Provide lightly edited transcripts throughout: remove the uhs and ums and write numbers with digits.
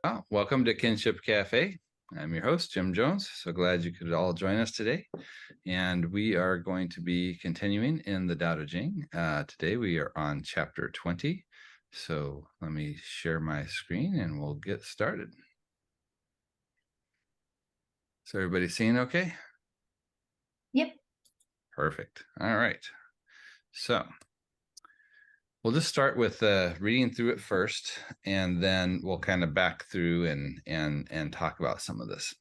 Well, welcome to Kinship Cafe. I'm your host, Jim Jones. So glad you could all join us today. And we are going to be continuing in the Daodejing. Today we are on chapter 20. So let me share my screen and we'll get started. So everybody seeing okay? Yep. Perfect. All right. So we'll just start with reading through it first, and then we'll kind of back through and talk about some of this.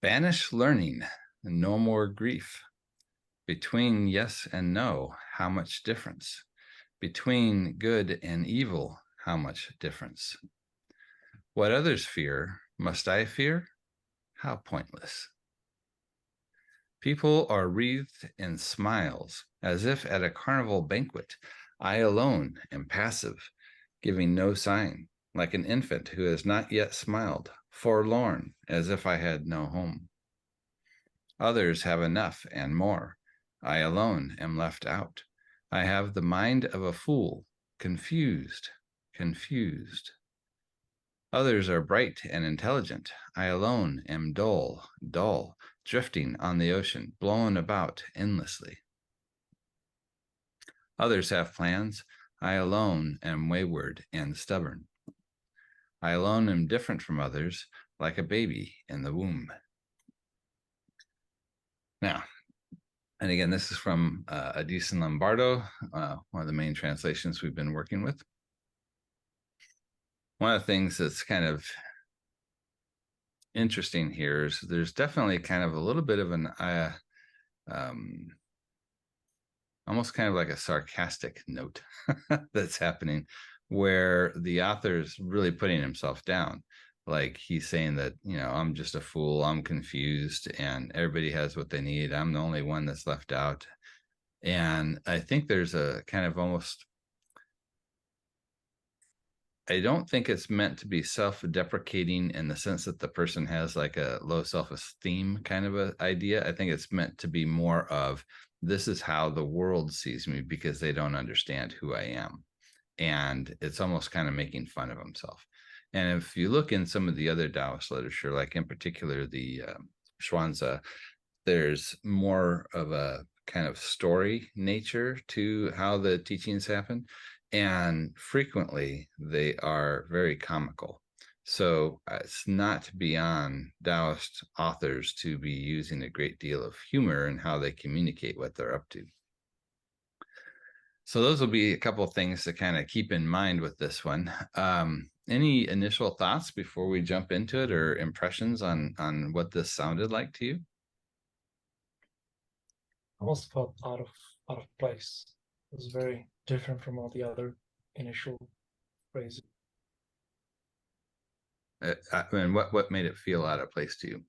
Banish learning, and no more grief. Between yes and no, how much difference? Between good and evil, how much difference? What others fear, must I fear? How pointless. People are wreathed in smiles, as if at a carnival banquet. I alone am passive, giving no sign, like an infant who has not yet smiled, forlorn, as if I had no home. Others have enough and more. I alone am left out. I have the mind of a fool, confused, confused. Others are bright and intelligent. I alone am dull, dull, drifting on the ocean, blown about endlessly. Others have plans. I alone am wayward and stubborn. I alone am different from others, like a baby in the womb. Now, and again, this is from Addiss and Lombardo, one of the main translations we've been working with. One of the things that's kind of interesting here is there's definitely kind of a little bit of an almost kind of like a sarcastic note that's happening, where the author's really putting himself down. Like he's saying that, I'm just a fool, I'm confused, and everybody has what they need. I'm the only one that's left out. And I think there's a kind of almost, I don't think it's meant to be self-deprecating in the sense that the person has like a low self-esteem kind of an idea. I think it's meant to be more of, this is how the world sees me because they don't understand who I am. And it's almost kind of making fun of himself. And if you look in some of the other Taoist literature, like in particular the Xuanzi, there's more of a kind of story nature to how the teachings happen. And frequently they are very comical. So it's not beyond Taoist authors to be using a great deal of humor in how they communicate what they're up to. So those will be a couple of things to kind of keep in mind with this one. Any initial thoughts before we jump into it, or impressions on what this sounded like to you? Almost felt out of place. It was very different from all the other initial phrases. And what made it feel out of place to you?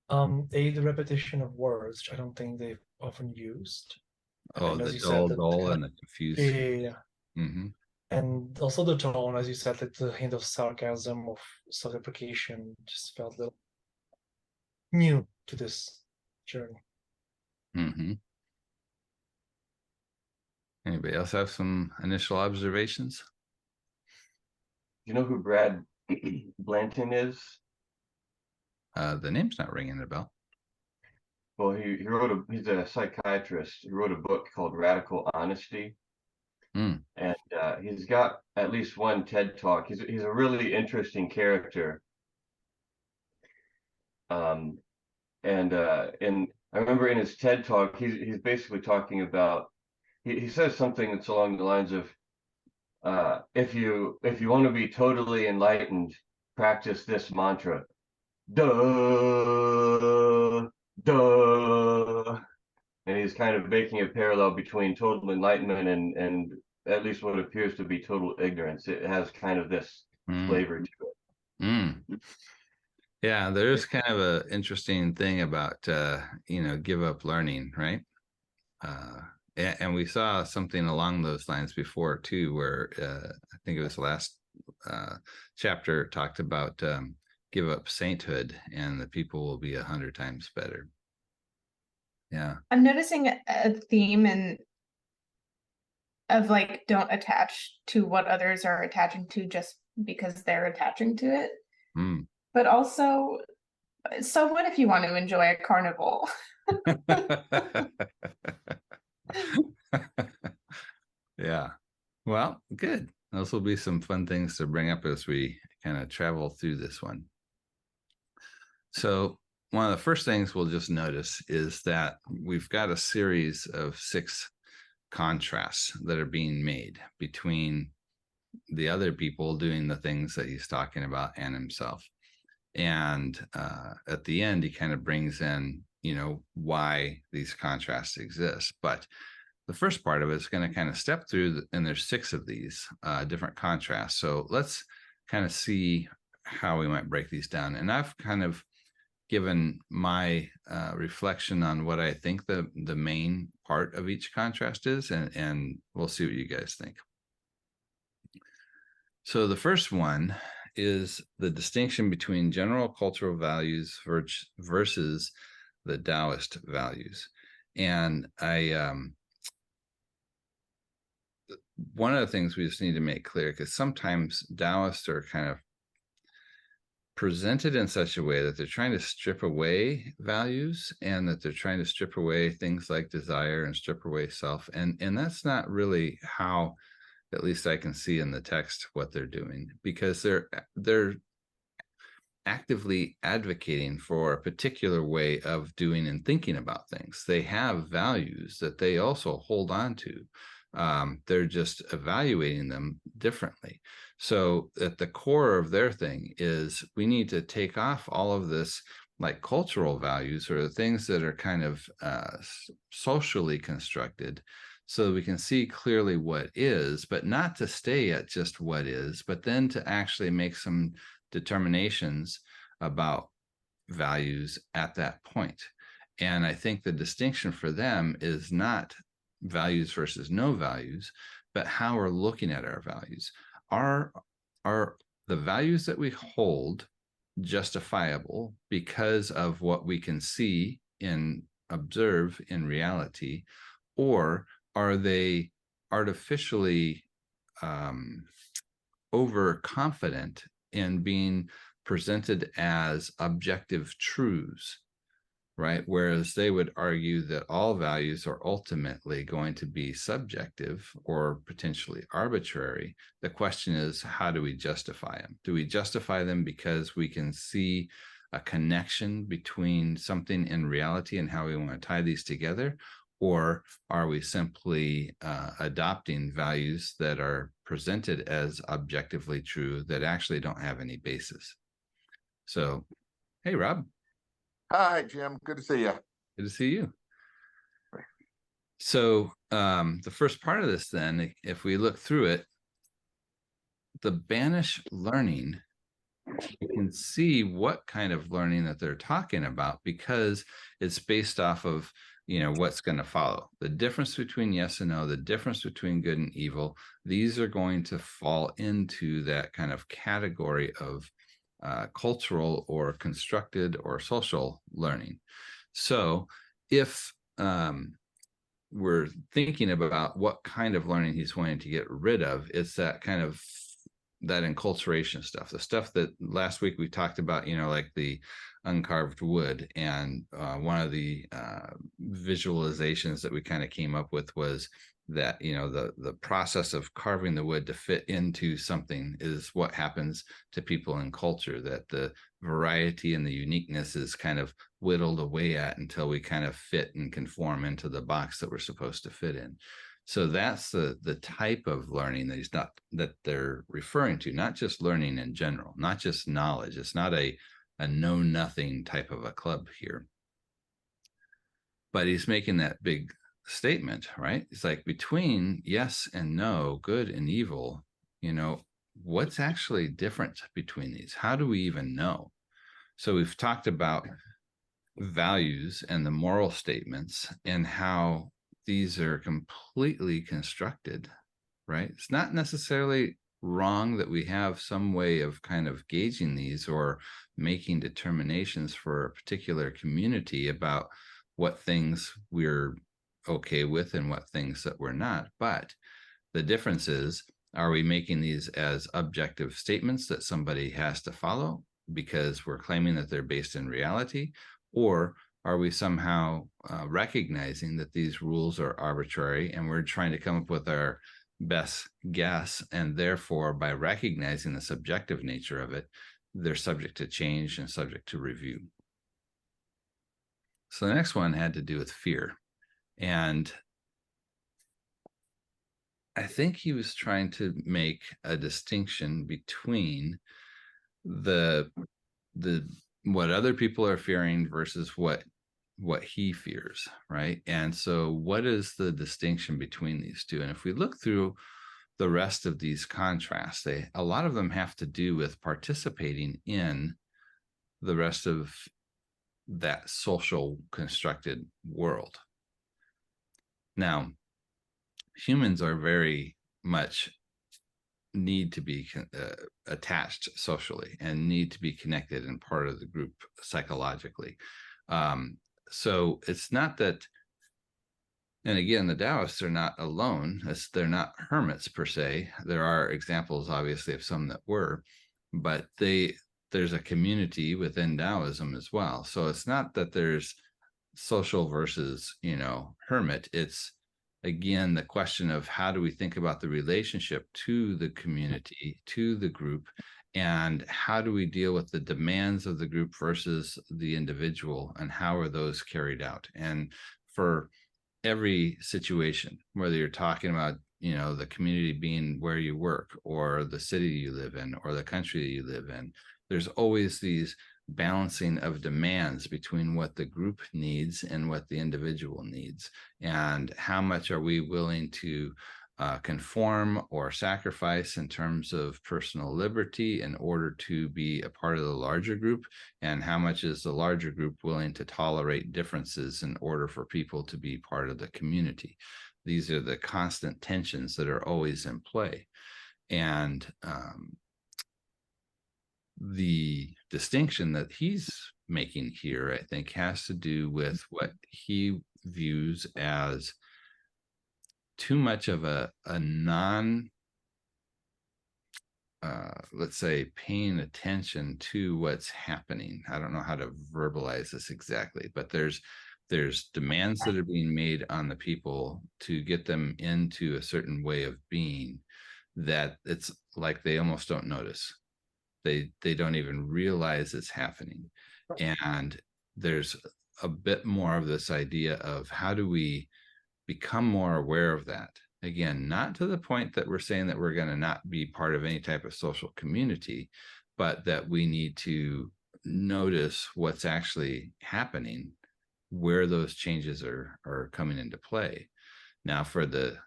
The repetition of words, which I don't think they've often used. Oh, and the as you dull, said, dull, and the confused. yeah. Mm-hmm. And also the tone, as you said, like the hint of sarcasm, of self-deprecation, just felt a little new to this journey. Mm-hmm. Anybody else have some initial observations? Do you know who Brad Blanton is? The name's not ringing a bell. Well, he's a psychiatrist. He wrote a book called Radical Honesty. And he's got at least one TED Talk. He's a really interesting character. And I remember in his TED Talk, he's basically talking about, he says something that's along the lines of, if you want to be totally enlightened, practice this mantra. Duh, duh. And he's kind of making a parallel between total enlightenment and at least what appears to be total ignorance. It has kind of this flavor to it. Yeah, there's kind of an interesting thing about give up learning, right? And we saw something along those lines before too, where I think it was the last chapter talked about give up sainthood and the people will be 100 times better. Yeah. I'm noticing a theme in of like, don't attach to what others are attaching to just because they're attaching to it. Mm. But also, so what if you want to enjoy a carnival? Yeah. Well, good. Those will be some fun things to bring up as we kind of travel through this one. So one of the first things we'll just notice is that we've got a series of 6 contrasts that are being made between the other people doing the things that he's talking about and himself. And at the end, he kind of brings in, why these contrasts exist. But the first part of it is going to kind of step through, and there's 6 of these different contrasts. So let's kind of see how we might break these down. And I've kind of given my reflection on what I think the main part of each contrast is, and we'll see what you guys think. So the first one is the distinction between general cultural values versus the Taoist values. And one of the things we just need to make clear, because sometimes Taoists are kind of presented in such a way that they're trying to strip away values, and that they're trying to strip away things like desire and strip away self. And that's not really how, at least I can see in the text, what they're doing, because they're actively advocating for a particular way of doing and thinking about things. They have values that they also hold on to. They're just evaluating them differently. So at the core of their thing is, we need to take off all of this like cultural values, or the things that are kind of socially constructed, so we can see clearly what is, but not to stay at just what is, but then to actually make some determinations about values at that point. And I think the distinction for them is not values versus no values, but how we're looking at our values. Are the values that we hold justifiable because of what we can see and observe in reality, or are they artificially overconfident in being presented as objective truths, right? Whereas they would argue that all values are ultimately going to be subjective or potentially arbitrary. The question is, how do we justify them? Do we justify them because we can see a connection between something in reality and how we want to tie these together? Or are we simply adopting values that are presented as objectively true that actually don't have any basis? So, hey, Rob. Hi, Jim. Good to see you. Good to see you. So the first part of this, then, if we look through it, the banish learning, you can see what kind of learning that they're talking about, because it's based off of, what's going to follow. The difference between yes and no, the difference between good and evil, these are going to fall into that kind of category of cultural or constructed or social learning. So if we're thinking about what kind of learning he's wanting to get rid of, it's that kind of that enculturation stuff, the stuff that last week we talked about, like the uncarved wood. And one of the visualizations that we kind of came up with was that, the process of carving the wood to fit into something is what happens to people in culture, that the variety and the uniqueness is kind of whittled away at until we kind of fit and conform into the box that we're supposed to fit in. So that's the type of learning that they're referring to, not just learning in general, not just knowledge. It's not a know nothing type of a club here. But he's making that big statement, right? It's like, between yes and no, good and evil, what's actually different between these? How do we even know? So we've talked about values and the moral statements and how these are completely constructed, right? It's not necessarily wrong that we have some way of kind of gauging these or making determinations for a particular community about what things we're okay with and what things that we're not. But The difference is, are we making these as objective statements that somebody has to follow because we're claiming that they're based in reality? Or are we somehow recognizing that these rules are arbitrary and we're trying to come up with our best guess, and therefore by recognizing the subjective nature of it, they're subject to change and subject to review? So the next one had to do with fear. And I think he was trying to make a distinction between the what other people are fearing versus what he fears, right? And so what is the distinction between these two? And if we look through the rest of these contrasts, a lot of them have to do with participating in the rest of that social constructed world. Now, humans are very much need to be attached socially and need to be connected and part of the group psychologically. So it's not that, and again, the Taoists are not alone. They're not hermits per se. There are examples, obviously, of some that were, but there's a community within Taoism as well. So it's not that there's social versus, hermit. It's, again, the question of how do we think about the relationship to the community, to the group, and how do we deal with the demands of the group versus the individual, and how are those carried out? And for every situation, whether you're talking about, the community being where you work or the city you live in or the country you live in, there's always these balancing of demands between what the group needs and what the individual needs, and how much are we willing to conform or sacrifice in terms of personal liberty in order to be a part of the larger group, and how much is the larger group willing to tolerate differences in order for people to be part of the community. These are the constant tensions that are always in play. And the distinction that he's making here, I think, has to do with what he views as too much of a non, let's say, paying attention to what's happening. I don't know how to verbalize this exactly, but there's demands that are being made on the people to get them into a certain way of being that it's like they almost don't notice. They don't even realize it's happening. And there's a bit more of this idea of how do we become more aware of that? Again, not to the point that we're saying that we're going to not be part of any type of social community, but that we need to notice what's actually happening, where those changes are coming into play. Now, for the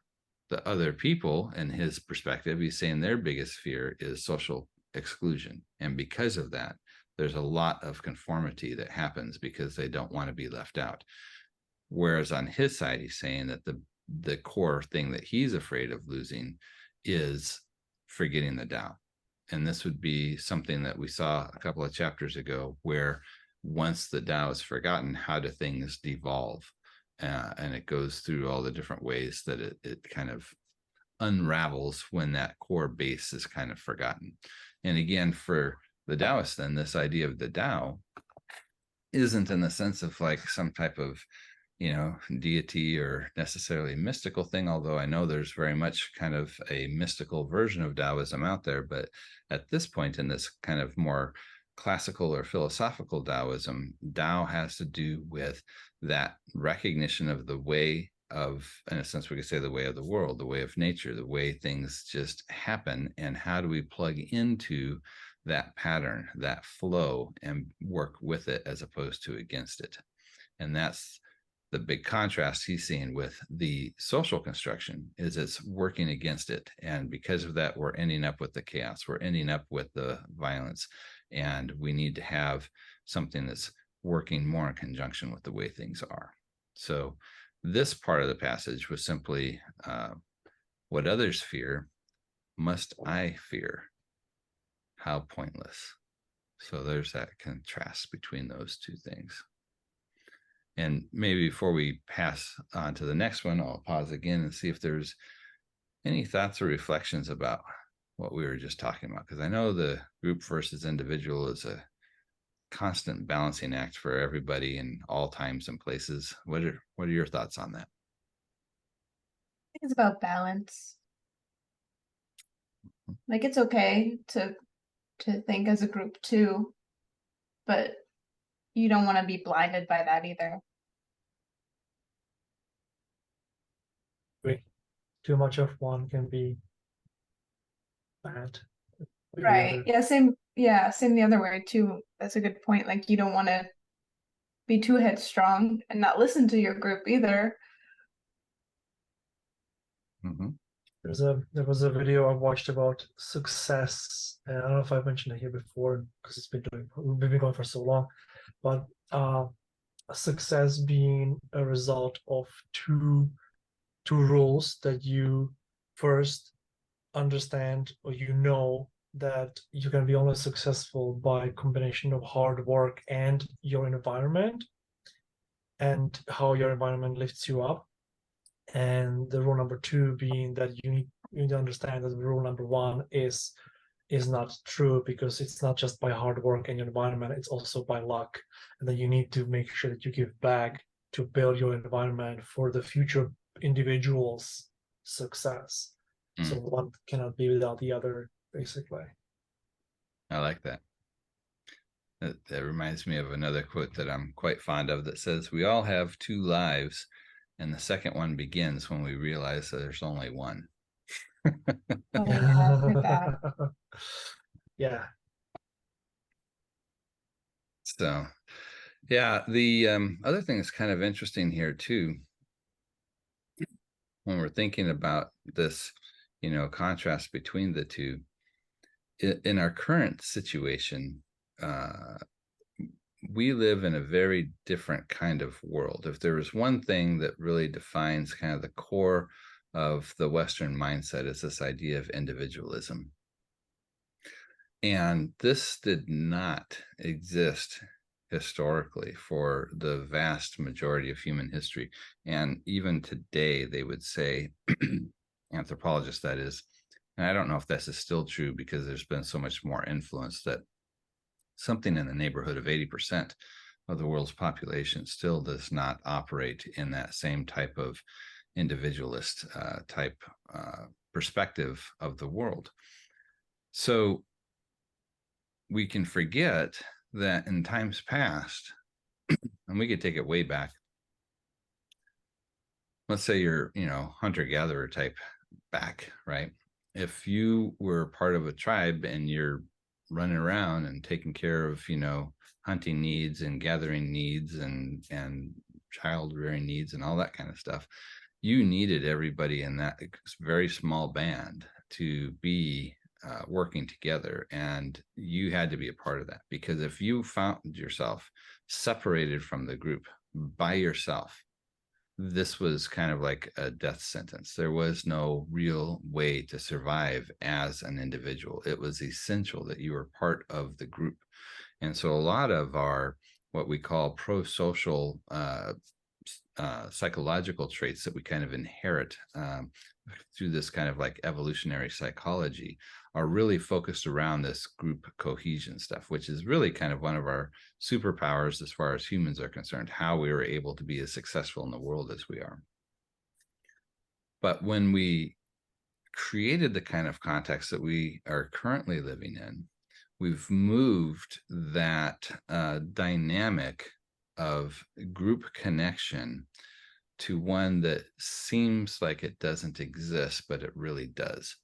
other people, in his perspective, he's saying their biggest fear is social exclusion. And because of that, there's a lot of conformity that happens because they don't want to be left out. Whereas on his side, he's saying that the core thing that he's afraid of losing is forgetting the Tao. And this would be something that we saw a couple of chapters ago, where once the Tao is forgotten, how do things devolve? And it goes through all the different ways that it kind of unravels when that core base is kind of forgotten. And again, for the Taoists, then, this idea of the Tao isn't in the sense of like some type of, deity or necessarily mystical thing, although I know there's very much kind of a mystical version of Taoism out there. But at this point in this kind of more classical or philosophical Taoism, Tao has to do with that recognition of the way of, in a sense, we could say the way of the world, the way of nature, the way things just happen, and how do we plug into that pattern, that flow, and work with it as opposed to against it. And that's the big contrast he's seeing with the social construction, is it's working against it. And because of that, we're ending up with the chaos, we're ending up with the violence, and we need to have something that's working more in conjunction with the way things are. So this part of the passage was simply, what others fear, must I fear? How pointless. So there's that contrast between those two things. And maybe before we pass on to the next one, I'll pause again and see if there's Any thoughts or reflections about what we were just talking about? Because I know the group versus individual is a constant balancing act for everybody in all times and places. What are your thoughts on that? I think it's about balance. Like it's okay to think as a group too, but you don't want to be blinded by that either. Too much of one can be bad. The Right. other. Yeah, same. Yeah, same the other way too. That's a good point. Like you don't want to be too headstrong and not listen to your group either. Mm-hmm. There was a video I watched about success, and I don't know if I mentioned it here before because we've been going for so long, but success being a result of two rules that you first understand, or that you can be only successful by a combination of hard work and your environment and how your environment lifts you up. And the rule number two being that you need to understand that rule number one is not true, because it's not just by hard work and your environment, it's also by luck. And then you need to make sure that you give back to build your environment for the future individual's success. So one cannot be without the other, basically. I like that. That reminds me of another quote that I'm quite fond of that says, "We all have two lives, and the second one begins when we realize that there's only one." Oh, yeah, I've heard that. Yeah. So, yeah, the other thing that's kind of interesting here too, when we're thinking about this, contrast between the two, in our current situation, we live in a very different kind of world. If there was one thing that really defines kind of the core of the Western mindset, is this idea of individualism. And this did not exist historically for the vast majority of human history. And even today, they would say, anthropologists, that is, and I don't know if this is still true because there's been so much more influence, that something in the neighborhood of 80% of the world's population still does not operate in that same type of individualist type perspective of the world. So we can forget that in times past, and we could take it way back. Let's say you're, hunter-gatherer type back, right? If you were part of a tribe and you're running around and taking care of, hunting needs and gathering needs and child rearing needs and all that kind of stuff, you needed everybody in that very small band to be working together, and you had to be a part of that, because if you found yourself separated from the group by yourself, this was kind of like a death sentence. There was no real way to survive as an individual. It was essential that you were part of the group. And so a lot of our, what we call pro-social psychological traits that we kind of inherit through this kind of like evolutionary psychology are really focused around this group cohesion stuff, which is really kind of one of our superpowers as far as humans are concerned, how we were able to be as successful in the world as we are. But when we created the kind of context that we are currently living in, we've moved that dynamic of group connection to one that seems like it doesn't exist, but it really does.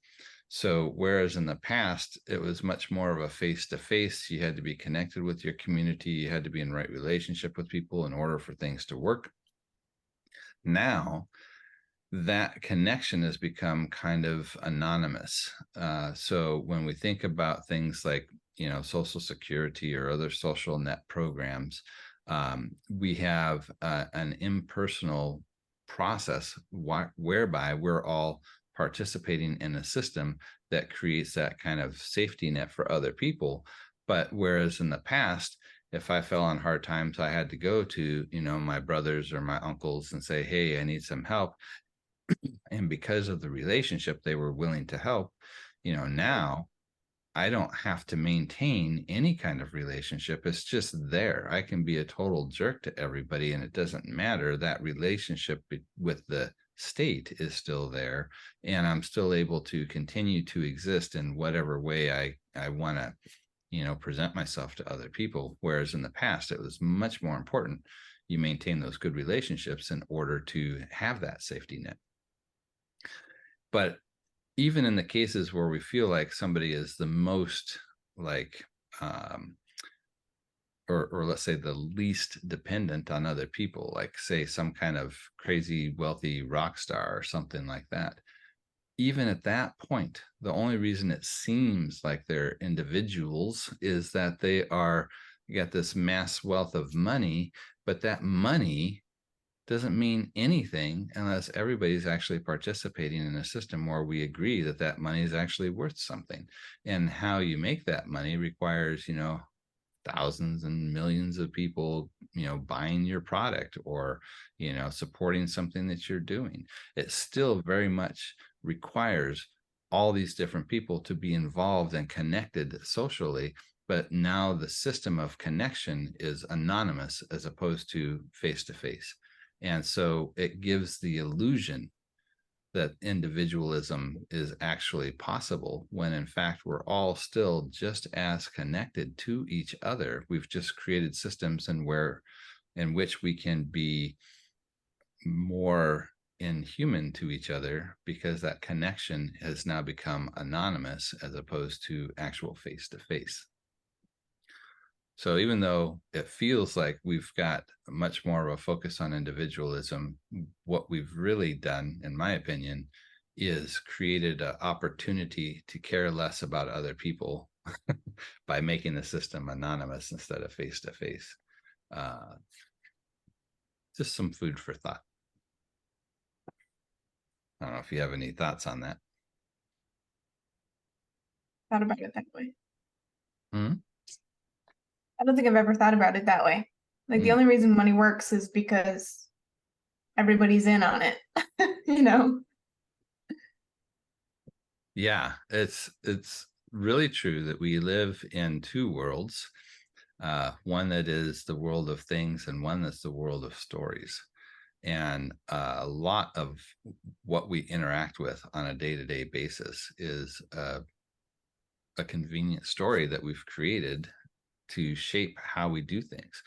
So whereas in the past, it was much more of a face-to-face, you had to be connected with your community, you had to be in right relationship with people in order for things to work. Now, that connection has become kind of anonymous. So when we think about things like, Social Security or other social net programs, we have an impersonal process whereby we're all participating in a system that creates that kind of safety net for other people. But whereas in the past, if I fell on hard times, I had to go to, my brothers or my uncles and say, hey, I need some help. And because of the relationship, they were willing to help. Now I don't have to maintain any kind of relationship. It's just there. I can be a total jerk to everybody, and it doesn't matter. That relationship with the state is still there, and I'm still able to continue to exist in whatever way I want to, present myself to other people. Whereas in the past, it was much more important you maintain those good relationships in order to have that safety net. But even in the cases where we feel like somebody is the most like, or let's say the least dependent on other people, like say some kind of crazy wealthy rock star or something like that, even at that point, the only reason it seems like they're individuals is that they got this mass wealth of money, but that money doesn't mean anything unless everybody's actually participating in a system where we agree that that money is actually worth something. And how you make that money requires, thousands and millions of people, buying your product or, supporting something that you're doing. It still very much requires all these different people to be involved and connected socially. But now the system of connection is anonymous as opposed to face-to-face. And so it gives the illusion that individualism is actually possible, when in fact we're all still just as connected to each other. We've just created systems in which we can be more inhuman to each other, because that connection has now become anonymous as opposed to actual face-to-face. So even though it feels like we've got much more of a focus on individualism, what we've really done, in my opinion, is created an opportunity to care less about other people by making the system anonymous instead of face-to-face. Just some food for thought. I don't know if you have any thoughts on that. Thought about it that way. Hmm? I don't think I've ever thought about it that way. Like the only reason money works is because everybody's in on it, Yeah, it's really true that we live in two worlds. One that is the world of things and one that's the world of stories. And a lot of what we interact with on a day-to-day basis is a convenient story that we've created to shape how we do things.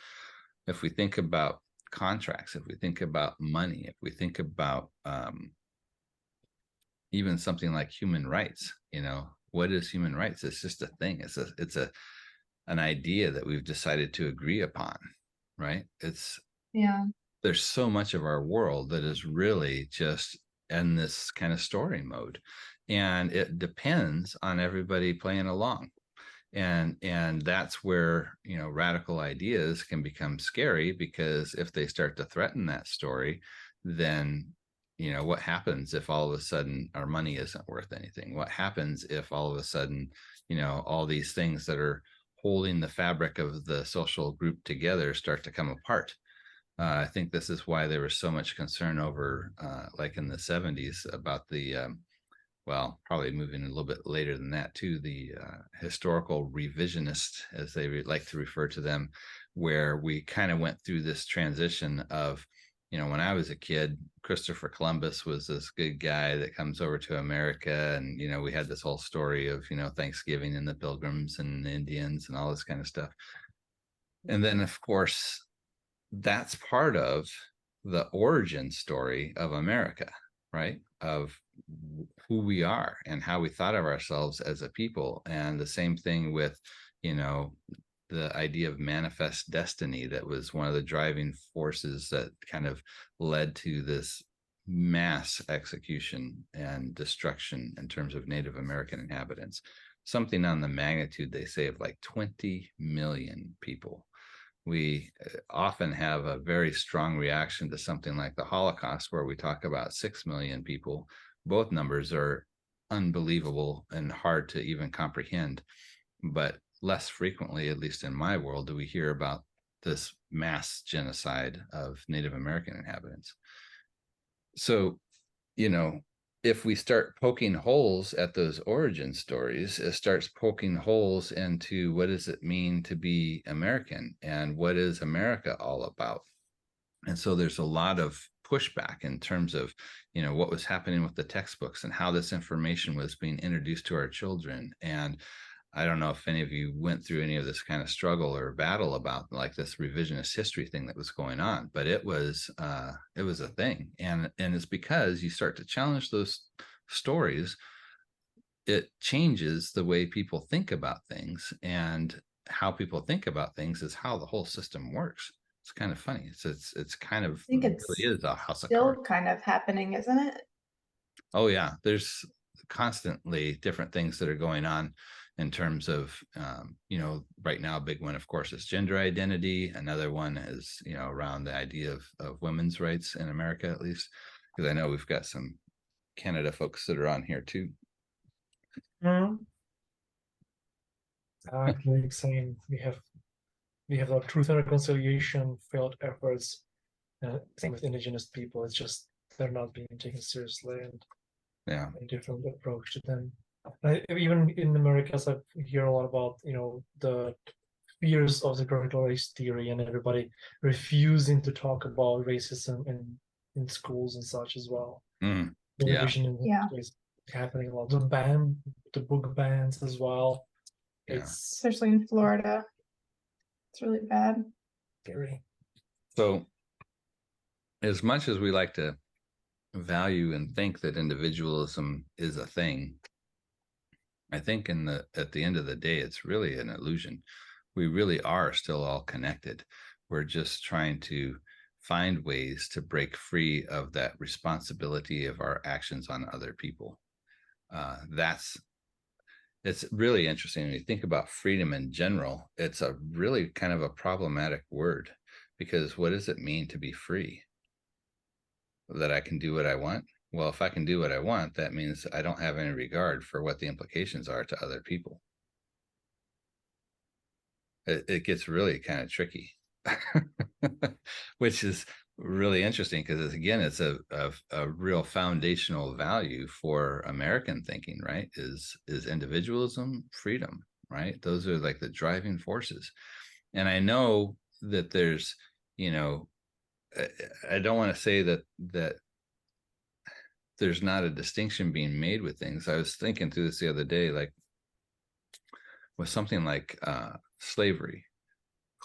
If we think about contracts, if we think about money, if we think about even something like human rights, what is human rights? It's just a thing. It's an idea that we've decided to agree upon, right? There's so much of our world that is really just in this kind of story mode, and it depends on everybody playing along. And that's where, radical ideas can become scary, because if they start to threaten that story, then, what happens if all of a sudden our money isn't worth anything? What happens if all of a sudden, all these things that are holding the fabric of the social group together start to come apart? I think this is why there was so much concern over, like in the 70s, about the well, probably moving a little bit later than that too, the historical revisionists, as they like to refer to them, where we kind of went through this transition of, when I was a kid, Christopher Columbus was this good guy that comes over to America, and, we had this whole story of, Thanksgiving and the Pilgrims and the Indians and all this kind of stuff. And then, of course, that's part of the origin story of America, right? Of who we are and how we thought of ourselves as a people. And the same thing with, the idea of manifest destiny. That was one of the driving forces that kind of led to this mass execution and destruction in terms of Native American inhabitants. Something on the magnitude, they say, of like 20 million people. We often have a very strong reaction to something like the Holocaust, where we talk about 6 million people. Both numbers are unbelievable and hard to even comprehend. But less frequently, at least in my world, do we hear about this mass genocide of Native American inhabitants. So, if we start poking holes at those origin stories, it starts poking holes into what does it mean to be American and what is America all about. And so there's a lot of pushback in terms of, what was happening with the textbooks and how this information was being introduced to our children. And I don't know if any of you went through any of this kind of struggle or battle about like this revisionist history thing that was going on, but it was a thing. And it's because you start to challenge those stories, it changes the way people think about things, and how people think about things is how the whole system works. It's kind of funny. It's kind of, I think it it's really is a house of still cards. kind of happening, isn't it? Oh yeah, there's constantly different things that are going on in terms of, right now, a big one, of course, is gender identity. Another one is, around the idea of women's rights in America, at least, because I know we've got some Canada folks that are on here too. Like saying we have the truth and reconciliation failed efforts. Same with indigenous people. It's just they're not being taken seriously, and Yeah. a different approach to them. Even in Americas, I hear a lot about the fears of the critical race theory and everybody refusing to talk about racism in schools and such as well. Mm, The yeah. revision is happening a lot. The book bans as well. Yeah. It's Especially in Florida. It's really bad. scary. So as much as we like to value and think that individualism is a thing, I think at the end of the day, it's really an illusion. We really are still all connected. We're just trying to find ways to break free of that responsibility of our actions on other people. It's really interesting when you think about freedom in general. It's a really kind of a problematic word, because what does it mean to be free? That I can do what I want? Well, if I can do what I want, that means I don't have any regard for what the implications are to other people. It gets really kind of tricky, which is really interesting, because again, it's a real foundational value for American thinking, right? Is individualism, freedom, right? Those are like the driving forces. And I know that there's, I don't want to say that there's not a distinction being made with things. I was thinking through this the other day, like with something like slavery.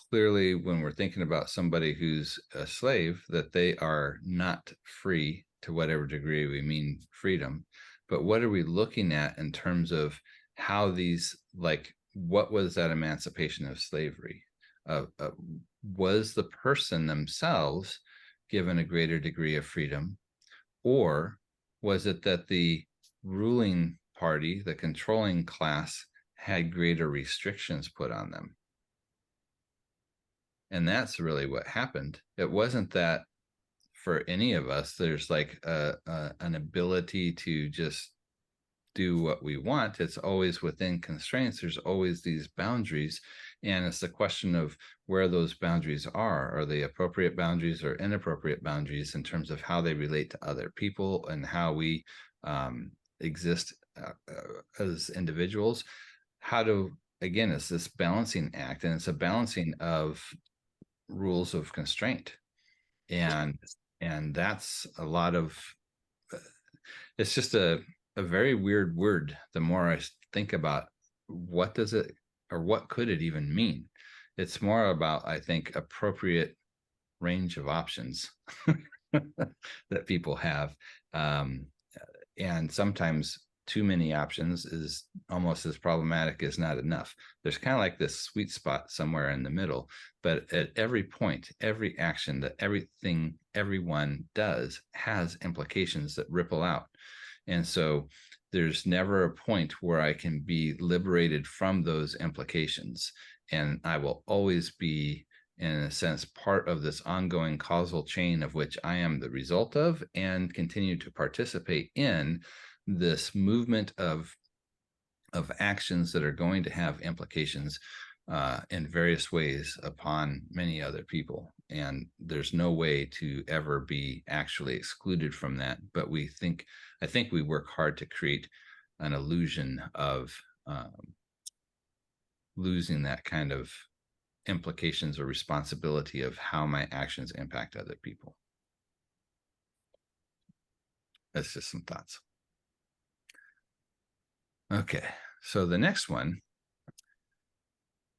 Clearly, when we're thinking about somebody who's a slave, that they are not free to whatever degree we mean freedom. But what are we looking at in terms of how these, like, what was that emancipation of slavery? Was the person themselves given a greater degree of freedom, or was it that the ruling party, the controlling class, had greater restrictions put on them? And that's really what happened. It wasn't that for any of us, there's like an ability to just do what we want. It's always within constraints. There's always these boundaries. And it's the question of where those boundaries are. Are they appropriate boundaries or inappropriate boundaries in terms of how they relate to other people and how we exist as individuals? Again, it's this balancing act, and it's a balancing of rules of constraint. And that's a lot of, it's just a very weird word. The more I think about what does it, or what could it even mean? It's more about, I think, appropriate range of options that people have. And sometimes too many options is almost as problematic as not enough. There's kind of like this sweet spot somewhere in the middle, but at every point, every action that everything everyone does has implications that ripple out. And so there's never a point where I can be liberated from those implications. And I will always be, in a sense, part of this ongoing causal chain of which I am the result of, and continue to participate in this movement of actions that are going to have implications in various ways upon many other people. and there's no way to ever be actually excluded from that. But I think we work hard to create an illusion of losing that kind of implications or responsibility of how my actions impact other people. That's just some thoughts. Okay, so the next one,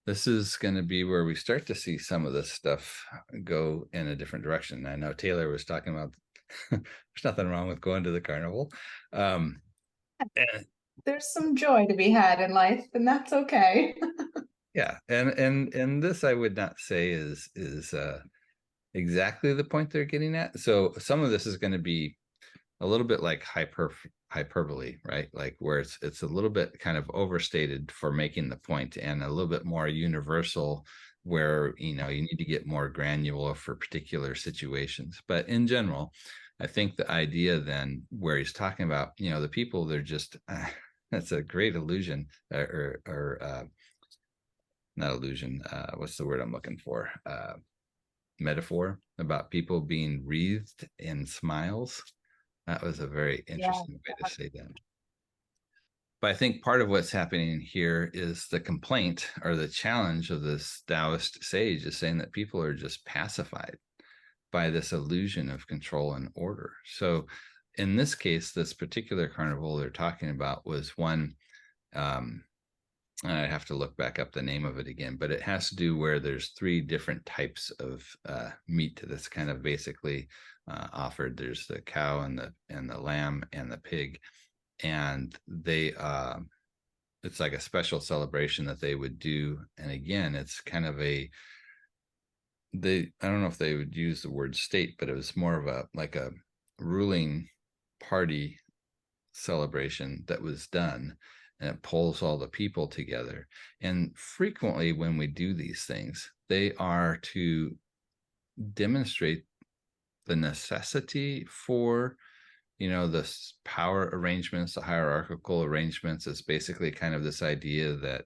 this is going to be where we start to see some of this stuff go in a different direction. I know Taylor was talking about there's nothing wrong with going to the carnival. There's some joy to be had in life, and that's okay. Yeah, and this I would not say is exactly the point they're getting at. So some of this is going to be a little bit like hyperbole, right? Like where it's a little bit kind of overstated for making the point, and a little bit more universal where, you know, you need to get more granular for particular situations. But in general, I think the idea then where he's talking about, you know, the people, they're just that's a great illusion or not illusion, what's the word I'm looking for? Metaphor about people being wreathed in smiles. That was a very interesting way to say that. But I think part of what's happening here is the complaint or the challenge of this Taoist sage is saying that people are just pacified by this illusion of control and order. So in this case, this particular carnival they're talking about was one, I have to look back up the name of it again, but it has to do where there's 3 different types of meat that's kind of basically offered. There's the cow and the lamb and the pig, and they it's like a special celebration that they would do. And again, it's kind of I don't know if they would use the word state, but it was more of like a ruling party celebration that was done, and it pulls all the people together. And frequently when we do these things, they are to demonstrate the necessity for, you know, the power arrangements, the hierarchical arrangements. Is basically kind of this idea that,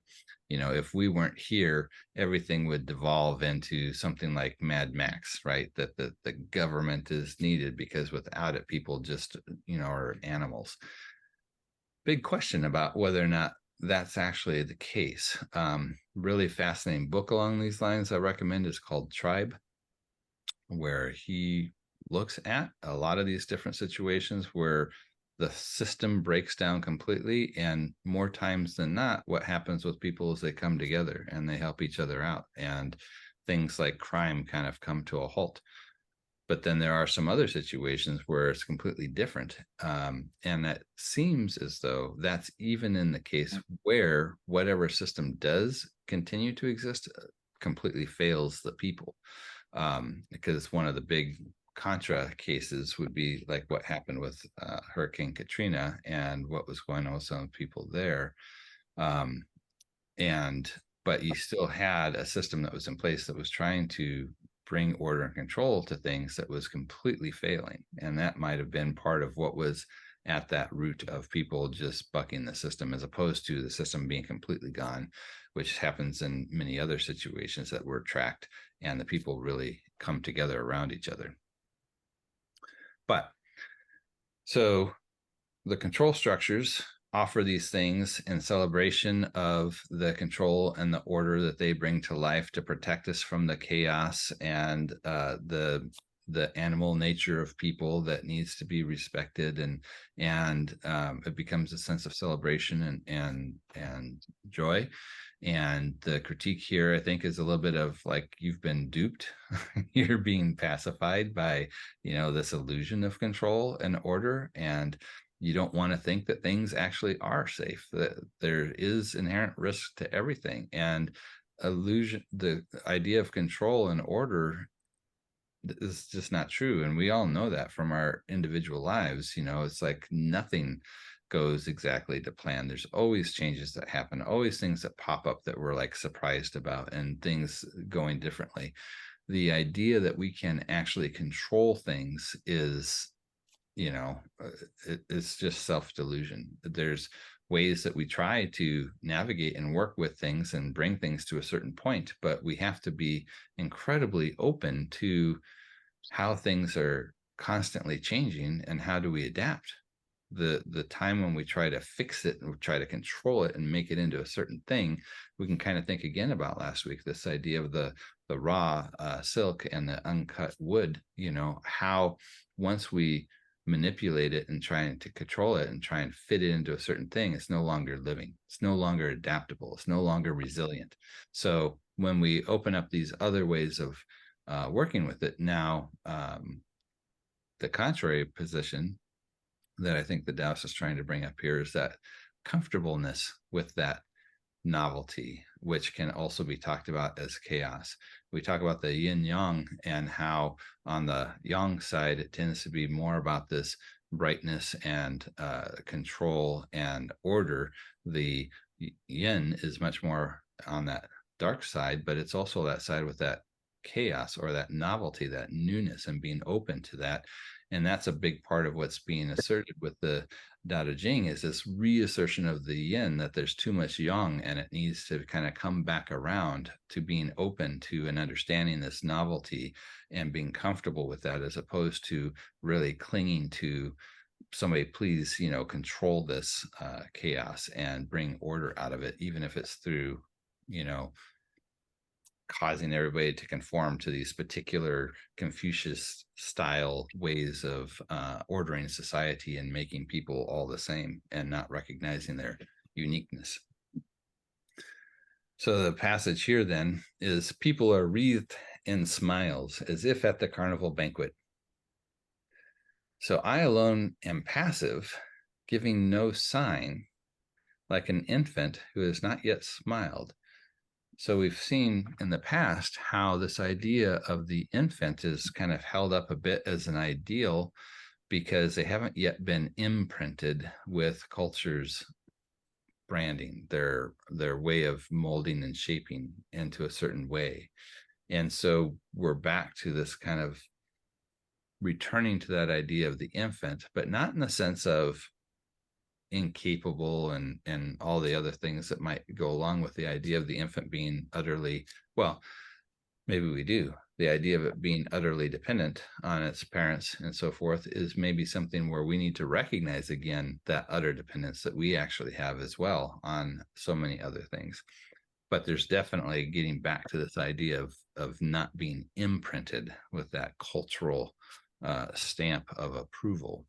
you know, if we weren't here, everything would devolve into something like Mad Max, right? That the government is needed because without it, people just, you know, are animals. Big question about whether or not that's actually the case. Really fascinating book along these lines I recommend is called Tribe, where he looks at a lot of these different situations where the system breaks down completely, and more times than not, what happens with people is they come together and they help each other out, and things like crime kind of come to a halt. But then there are some other situations where it's completely different. And that seems as though that's even in the case where whatever system does continue to exist completely fails the people. Because one of the big contra cases would be like what happened with Hurricane Katrina and what was going on with some people there. But you still had a system that was in place that was trying to bring order and control to things that was completely failing. And that might have been part of what was at that root of people just bucking the system, as opposed to the system being completely gone, which happens in many other situations that were tracked and the people really come together around each other. But so the control structures offer these things in celebration of the control and the order that they bring to life to protect us from the chaos and the animal nature of people that needs to be respected, and it becomes a sense of celebration and joy. And the critique here, I think, is a little bit of like, you've been duped. You're being pacified by, you know, this illusion of control and order, and you don't want to think that things actually are safe, that there is inherent risk to everything. And the idea of control and order is just not true. And we all know that from our individual lives. You know, it's like nothing goes exactly to plan. There's always changes that happen, always things that pop up that we're like surprised about, and things going differently. The idea that we can actually control things is, you know, it's just self-delusion. There's ways that we try to navigate and work with things and bring things to a certain point, but we have to be incredibly open to how things are constantly changing and how do we adapt. The time when we try to fix it and we try to control it and make it into a certain thing, we can kind of think again about last week, this idea of the raw silk and the uncut wood, you know, how once we manipulate it and trying to control it and try and fit it into a certain thing, it's no longer living, it's no longer adaptable, it's no longer resilient. So when we open up these other ways of working with it now, the contrary position that I think the Taoist is trying to bring up here is that comfortableness with that novelty, which can also be talked about as chaos. We talk about the yin yang and how on the yang side, it tends to be more about this brightness and control and order. The yin is much more on that dark side, but it's also that side with that chaos or that novelty, that newness, and being open to that. And that's a big part of what's being asserted with the Daodejing, is this reassertion of the yin, that there's too much yang and it needs to kind of come back around to being open to and understanding this novelty and being comfortable with that, as opposed to really clinging to somebody, please, you know, control this chaos and bring order out of it, even if it's through, you know, causing everybody to conform to these particular Confucius style ways of ordering society and making people all the same and not recognizing their uniqueness. So the passage here then is, people are wreathed in smiles as if at the carnival banquet. So I alone am passive, giving no sign, like an infant who has not yet smiled. So we've seen in the past how this idea of the infant is kind of held up a bit as an ideal because they haven't yet been imprinted with culture's branding, their way of molding and shaping into a certain way. And so we're back to this kind of returning to that idea of the infant, but not in the sense of incapable and all the other things that might go along with the idea of the infant being utterly, well, maybe we do. The idea of it being utterly dependent on its parents and so forth is maybe something where we need to recognize again that utter dependence that we actually have as well on so many other things. But there's definitely getting back to this idea of not being imprinted with that cultural stamp of approval.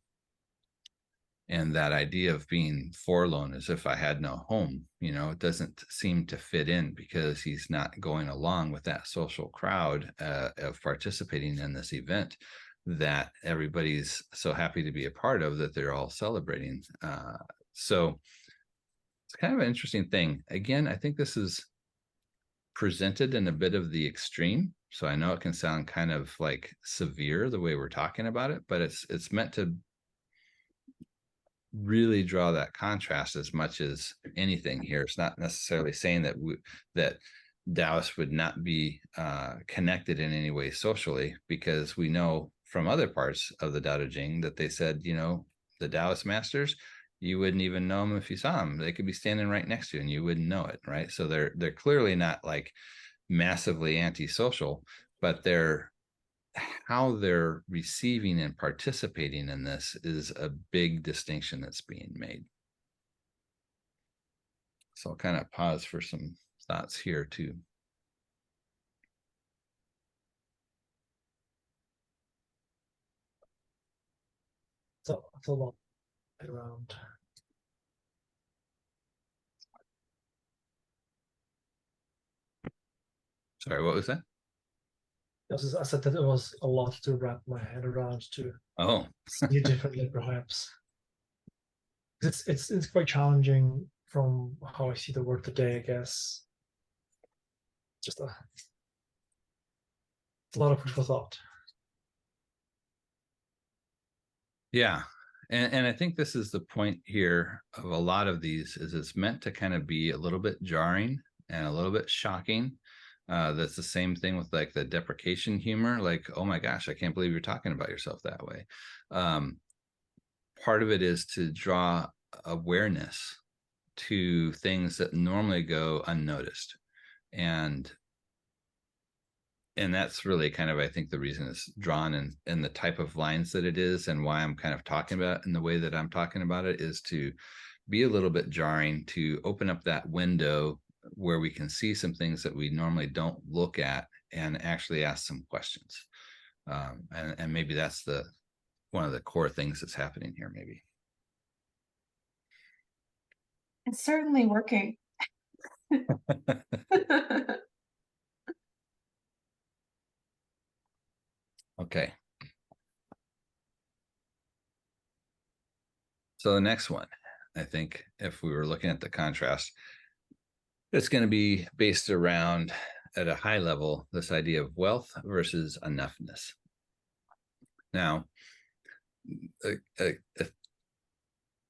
And that idea of being forlorn, as if I had no home, you know, it doesn't seem to fit in because he's not going along with that social crowd of participating in this event that everybody's so happy to be a part of, that they're all celebrating. So it's kind of an interesting thing. Again, I think this is presented in a bit of the extreme. So I know it can sound kind of like severe the way we're talking about it, but it's meant to really draw that contrast as much as anything here. It's not necessarily saying that that Taoists would not be connected in any way socially, because we know from other parts of the Daodejing that they said, you know, the Taoist masters, you wouldn't even know them if you saw them. They could be standing right next to you and you wouldn't know it, right? So they're clearly not like massively antisocial, but how they're receiving and participating in this is a big distinction that's being made. So I'll kind of pause for some thoughts here too. So it's a lot around. Sorry, what was that? I said that it was a lot to wrap my head around, to see it differently, perhaps. It's quite challenging from how I see the world today, I guess. Just a lot of food for thought. Yeah. And I think this is the point here of a lot of these, is it's meant to kind of be a little bit jarring and a little bit shocking. That's the same thing with like the deprecation humor, like, oh my gosh, I can't believe you're talking about yourself that way. part of it is to draw awareness to things that normally go unnoticed. And that's really kind of, I think, the reason it's drawn in the type of lines that it is, and why I'm kind of talking about it in the way that I'm talking about it, is to be a little bit jarring, to open up that window where we can see some things that we normally don't look at and actually ask some questions. And maybe that's one of the core things that's happening here, maybe. It's certainly working. Okay. So the next one, I think, if we were looking at the contrast, it's going to be based around, at a high level, this idea of wealth versus enoughness. Now,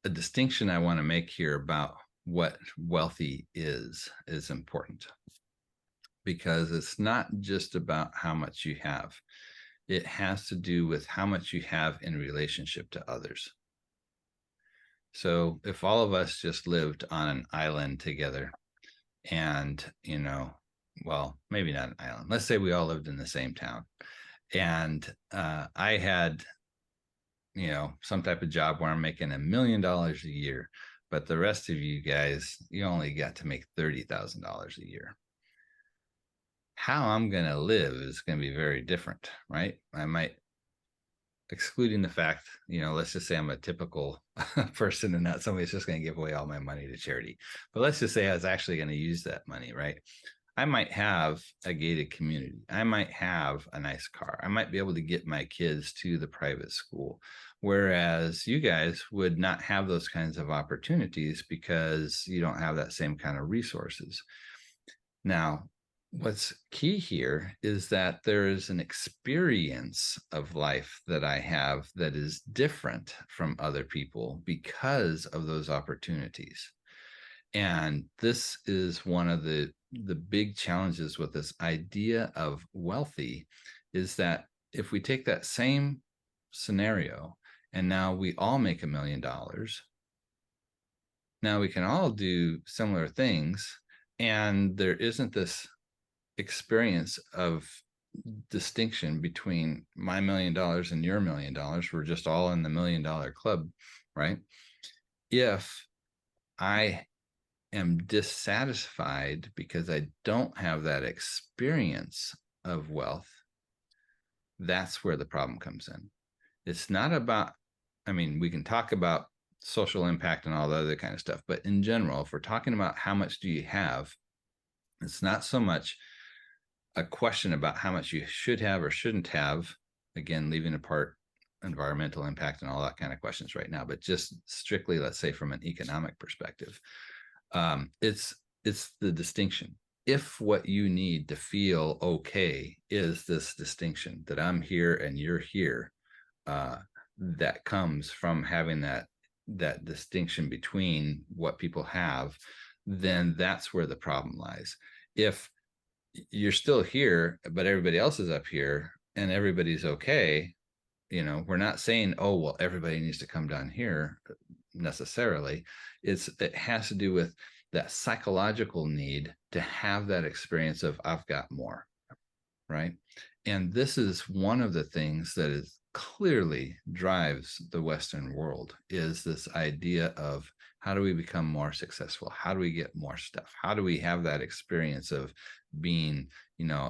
a distinction I want to make here about what wealthy is important, because it's not just about how much you have. It has to do with how much you have in relationship to others. So if all of us just lived on an island together, and, well, maybe not an island, let's say we all lived in the same town, and I had, some type of job where I'm making $1 million a year, but the rest of you guys, you only got to make $30,000 a year. How I'm going to live is going to be very different, right? I might, excluding the fact, let's just say I'm a typical person and not somebody that's just going to give away all my money to charity. But let's just say I was actually going to use that money, right? I might have a gated community. I might have a nice car. I might be able to get my kids to the private school. Whereas you guys would not have those kinds of opportunities because you don't have that same kind of resources. Now, what's key here is that there is an experience of life that I have that is different from other people because of those opportunities. And this is one of the big challenges with this idea of wealthy, is that if we take that same scenario and now we all make $1 million, now we can all do similar things, and there isn't this experience of distinction between my $1 million and your $1 million. We're just all in the $1 million club, right? If I am dissatisfied because I don't have that experience of wealth, that's where the problem comes in. It's not about, we can talk about social impact and all the other kind of stuff, but in general, if we're talking about how much do you have, it's not so much a question about how much you should have or shouldn't have, again, leaving apart environmental impact and all that kind of questions right now, but just strictly, let's say, from an economic perspective, it's the distinction. If what you need to feel okay is this distinction that I'm here and you're here, that comes from having that distinction between what people have, then that's where the problem lies. If you're still here, but everybody else is up here and everybody's okay, we're not saying, oh, well, everybody needs to come down here necessarily. It has to do with that psychological need to have that experience of I've got more, right? And this is one of the things that is clearly drives the Western world, is this idea of how do we become more successful? How do we get more stuff? How do we have that experience of being,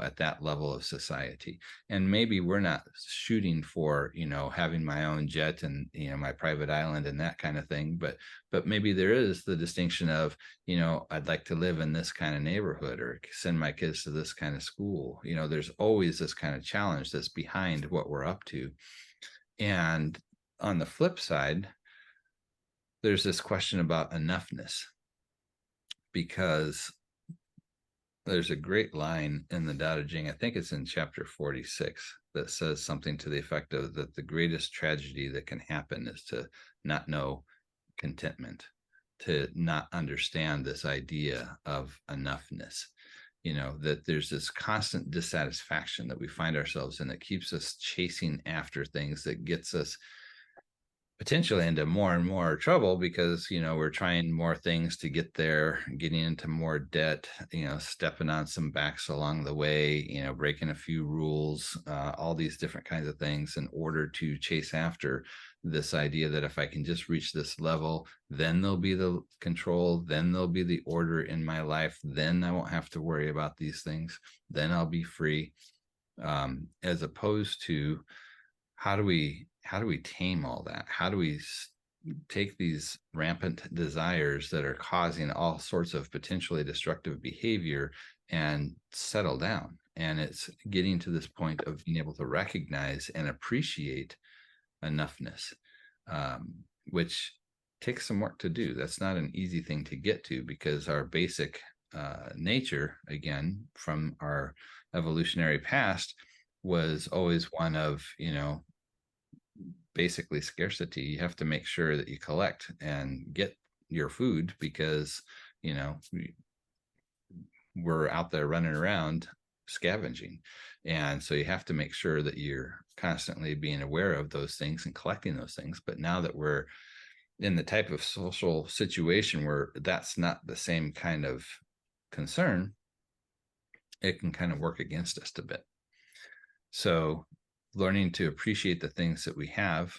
at that level of society? And maybe we're not shooting for, having my own jet and, my private island and that kind of thing, but maybe there is the distinction of, I'd like to live in this kind of neighborhood or send my kids to this kind of school. There's always this kind of challenge that's behind what we're up to. And on the flip side, there's this question about enoughness, because there's a great line in the Daodejing, I think it's in chapter 46, that says something to the effect of that the greatest tragedy that can happen is to not know contentment, to not understand this idea of enoughness, that there's this constant dissatisfaction that we find ourselves in that keeps us chasing after things, that gets us potentially into more and more trouble because, we're trying more things to get there, getting into more debt, stepping on some backs along the way, breaking a few rules, all these different kinds of things in order to chase after this idea that if I can just reach this level, then there'll be the control, then there'll be the order in my life, then I won't have to worry about these things, then I'll be free, as opposed to how do we tame all that? How do we take these rampant desires that are causing all sorts of potentially destructive behavior and settle down? And it's getting to this point of being able to recognize and appreciate enoughness, which takes some work to do. That's not an easy thing to get to because our basic nature, again, from our evolutionary past, was always one of, basically scarcity. You have to make sure that you collect and get your food because, we're out there running around scavenging. And so you have to make sure that you're constantly being aware of those things and collecting those things. But now that we're in the type of social situation where that's not the same kind of concern, it can kind of work against us a bit. So learning to appreciate the things that we have.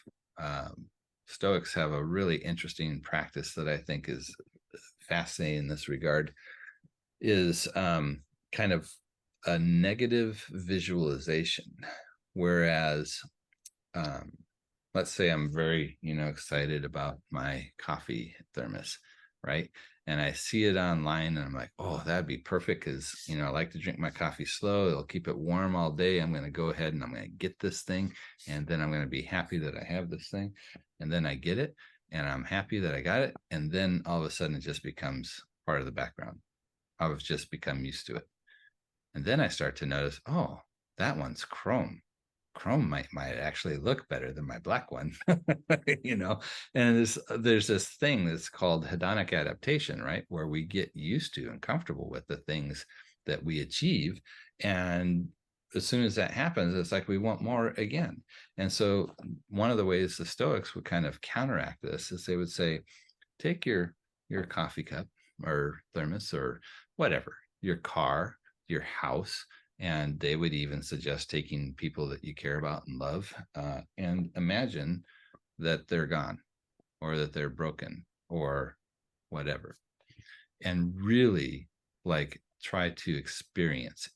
Stoics have a really interesting practice that I think is fascinating in this regard, is kind of a negative visualization. Whereas, let's say I'm very, excited about my coffee thermos, right? And I see it online and I'm like, oh, that'd be perfect because, I like to drink my coffee slow. It'll keep it warm all day. I'm going to go ahead and I'm going to get this thing. And then I'm going to be happy that I have this thing. And then I get it and I'm happy that I got it. And then all of a sudden it just becomes part of the background. I've just become used to it. And then I start to notice, oh, that one's chrome. Chrome might actually look better than my black one, and there's this thing that's called hedonic adaptation, right? Where we get used to and comfortable with the things that we achieve. And as soon as that happens, it's like we want more again. And so one of the ways the Stoics would kind of counteract this is they would say, take your coffee cup or thermos or whatever, your car, your house, and they would even suggest taking people that you care about and love, and imagine that they're gone or that they're broken or whatever, and really try to experience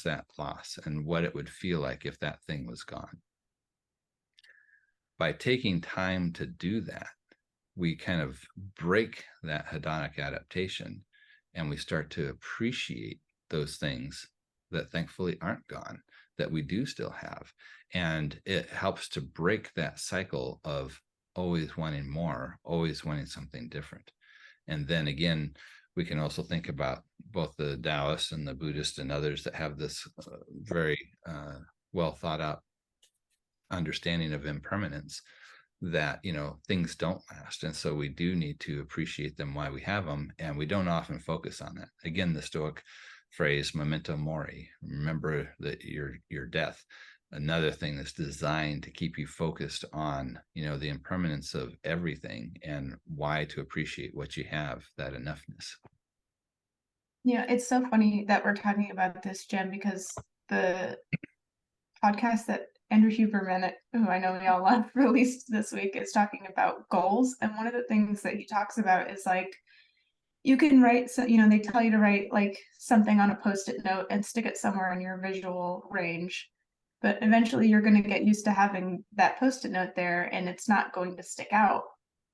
that loss and what it would feel like if that thing was gone. By taking time to do that, we kind of break that hedonic adaptation and we start to appreciate those things that thankfully aren't gone, that we do still have. And it helps to break that cycle of always wanting more, always wanting something different. And then again, we can also think about both the Taoists and the Buddhists and others that have this very well thought out understanding of impermanence, that things don't last, and so we do need to appreciate them while we have them, and we don't often focus on that. Again, the Stoic phrase memento mori, remember that your death, another thing that's designed to keep you focused on the impermanence of everything and why to appreciate what you have, that enoughness. Yeah, it's so funny that we're talking about this, Jim, because the podcast that Andrew Huberman, who I know we all love, released this week, is talking about goals. And one of the things that he talks about is you can write, they tell you to write something on a Post-it note and stick it somewhere in your visual range. But eventually you're going to get used to having that Post-it note there and it's not going to stick out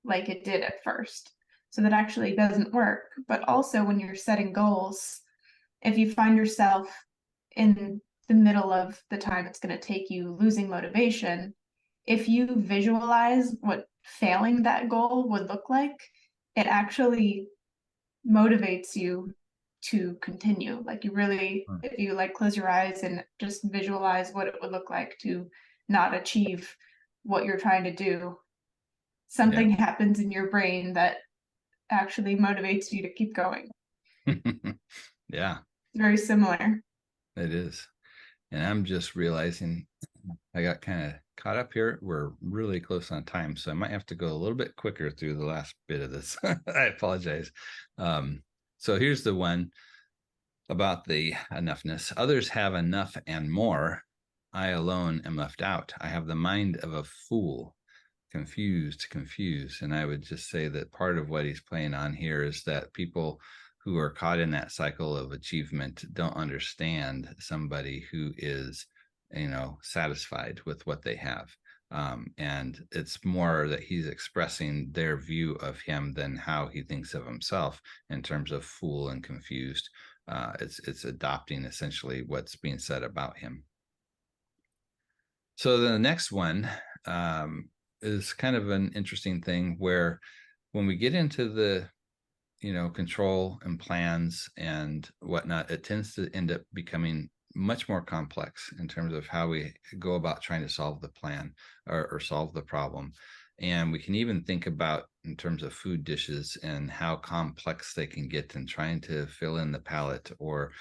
like it did at first. So that actually doesn't work. But also when you're setting goals, if you find yourself in the middle of the time it's going to take you losing motivation, if you visualize what failing that goal would look like, it actually motivates you to continue. You really, if you close your eyes and just visualize what it would look like to not achieve what you're trying to do, something happens in your brain that actually motivates you to keep going. Yeah, very similar. It is. And I'm just realizing I got kind of caught up here. We're really close on time, so I might have to go a little bit quicker through the last bit of this. I apologize. So here's the one about the enoughness. Others have enough and more. I alone am left out. I have the mind of a fool, confused. And I would just say that part of what he's playing on here is that people who are caught in that cycle of achievement don't understand somebody who is, satisfied with what they have. And it's more that he's expressing their view of him than how he thinks of himself in terms of fool and confused. It's adopting essentially what's being said about him. So the next one is kind of an interesting thing where when we get into the control and plans and whatnot, it tends to end up becoming much more complex in terms of how we go about trying to solve the plan or solve the problem. And we can even think about in terms of food dishes and how complex they can get in trying to fill in the palate. Or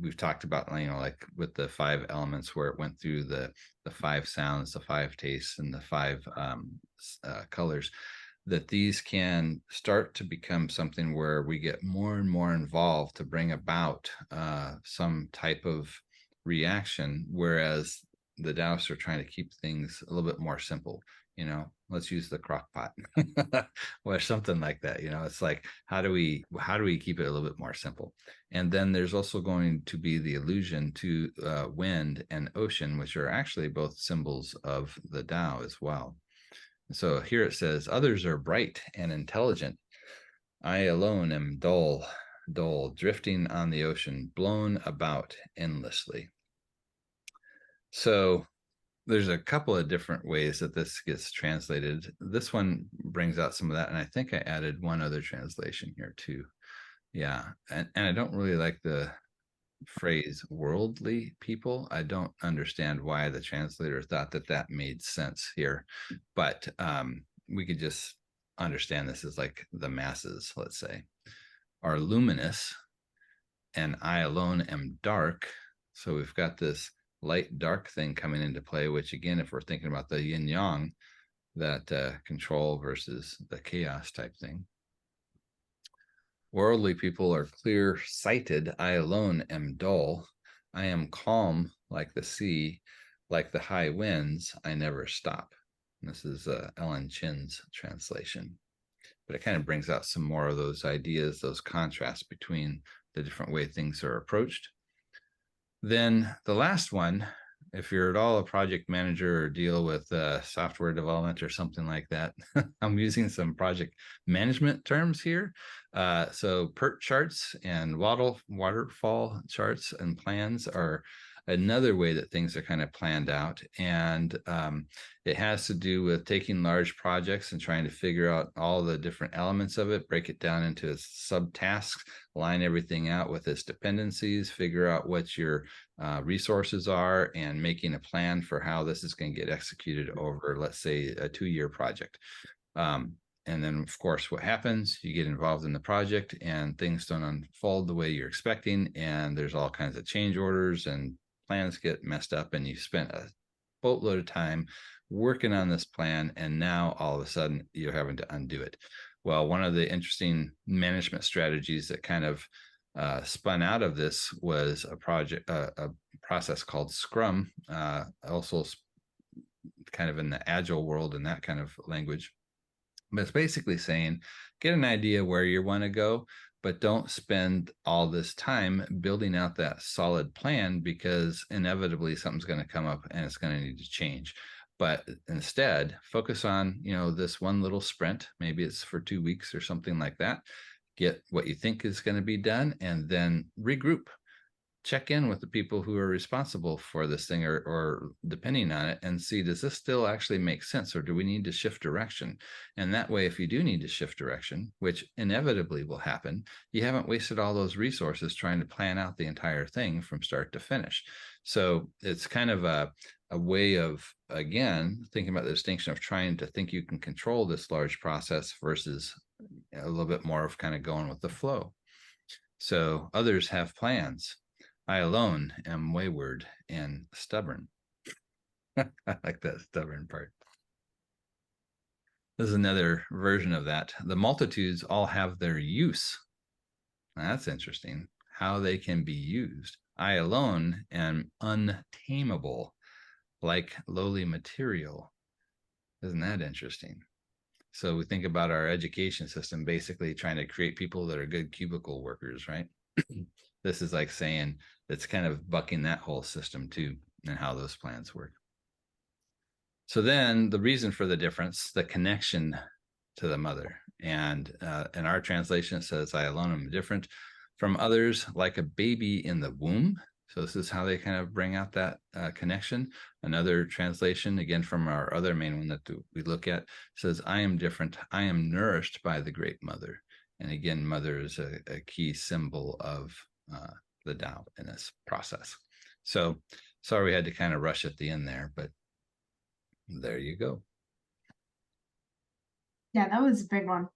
we've talked about, like with the 5 elements where it went through the 5 sounds, the 5 tastes, and the 5 colors, that these can start to become something where we get more and more involved to bring about some type of reaction, whereas the Taoists are trying to keep things a little bit more simple. Let's use the crock pot or something like that. It's like, how do we keep it a little bit more simple? And then there's also going to be the allusion to wind and ocean, which are actually both symbols of the Tao as well. So here it says, others are bright and intelligent. I alone am dull, drifting on the ocean, blown about endlessly. So there's a couple of different ways that this gets translated. This one brings out some of that, and I think I added one other translation here too. Yeah, and I don't really like the phrase worldly people. I don't understand why the translator thought that made sense here, but we could just understand this as like the masses, let's say, are luminous, and I alone am dark. So we've got this light dark thing coming into play, which again, if we're thinking about the yin yang, that control versus the chaos type thing. Worldly people are clear-sighted. I alone am dull. I am calm like the sea, like the high winds. I never stop. And this is Ellen Chin's translation. But it kind of brings out some more of those ideas, those contrasts between the different way things are approached. Then the last one, if you're at all a project manager or deal with software development or something like that, I'm using some project management terms here. So PERT charts and waterfall charts and plans are another way that things are kind of planned out. And it has to do with taking large projects and trying to figure out all the different elements of it, break it down into subtasks, line everything out with its dependencies, figure out what your resources are, and making a plan for how this is going to get executed over, let's say, a 2-year project. And then, of course, what happens, you get involved in the project and things don't unfold the way you're expecting. And there's all kinds of change orders and plans get messed up, and you spent a boatload of time working on this plan. And now all of a sudden you're having to undo it. Well, one of the interesting management strategies that kind of spun out of this was a process called Scrum, also kind of in the agile world and that kind of language. But it's basically saying, get an idea where you want to go, but don't spend all this time building out that solid plan, because inevitably something's going to come up and it's going to need to change. But instead, focus on, this one little sprint. Maybe it's for 2 weeks or something like that. Get what you think is going to be done, and then regroup. Check in with the people who are responsible for this thing or depending on it, and see, does this still actually make sense, or do we need to shift direction? And that way, if you do need to shift direction, which inevitably will happen, you haven't wasted all those resources trying to plan out the entire thing from start to finish. So it's kind of a way of, again, thinking about the distinction of trying to think you can control this large process versus a little bit more of kind of going with the flow. So others have plans. I alone am wayward and stubborn. I like that stubborn part. This is another version of that. The multitudes all have their use. That's interesting. How they can be used. I alone am untamable, like lowly material. Isn't that interesting? So we think about our education system basically trying to create people that are good cubicle workers, right? This is like saying it's kind of bucking that whole system too, and how those plans work. So then the reason for the difference, the connection to the mother. And in our translation, it says, I alone am different from others, like a baby in the womb. So this is how they kind of bring out that connection. Another translation, again, from our other main one that we look at, says, I am different. I am nourished by the great mother. And again, mother is a key symbol of the Tao in this process. So sorry we had to kind of rush at the end there, but there you go. Yeah, that was a big one.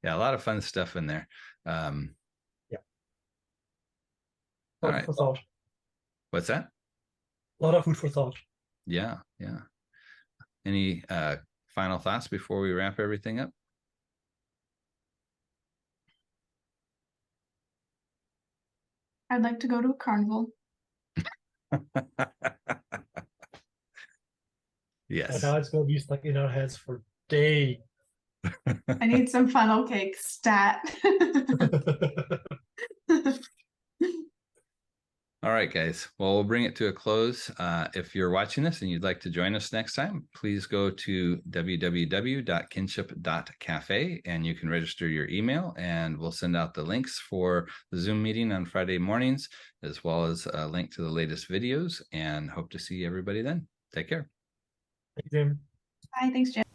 Yeah, a lot of fun stuff in there. Yeah. All Food right. for thought. What's that? A lot of food for thought. Yeah. Any final thoughts before we wrap everything up? I'd like to go to a carnival. Yes. And now it's going to be stuck in our heads for days. I need some funnel cake stat. All right, guys. Well, we'll bring it to a close. If you're watching this and you'd like to join us next time, please go to www.kinship.cafe and you can register your email, and we'll send out the links for the Zoom meeting on Friday mornings, as well as a link to the latest videos, and hope to see everybody then. Take care. Thank you, Jim. Hi, thanks, Jen.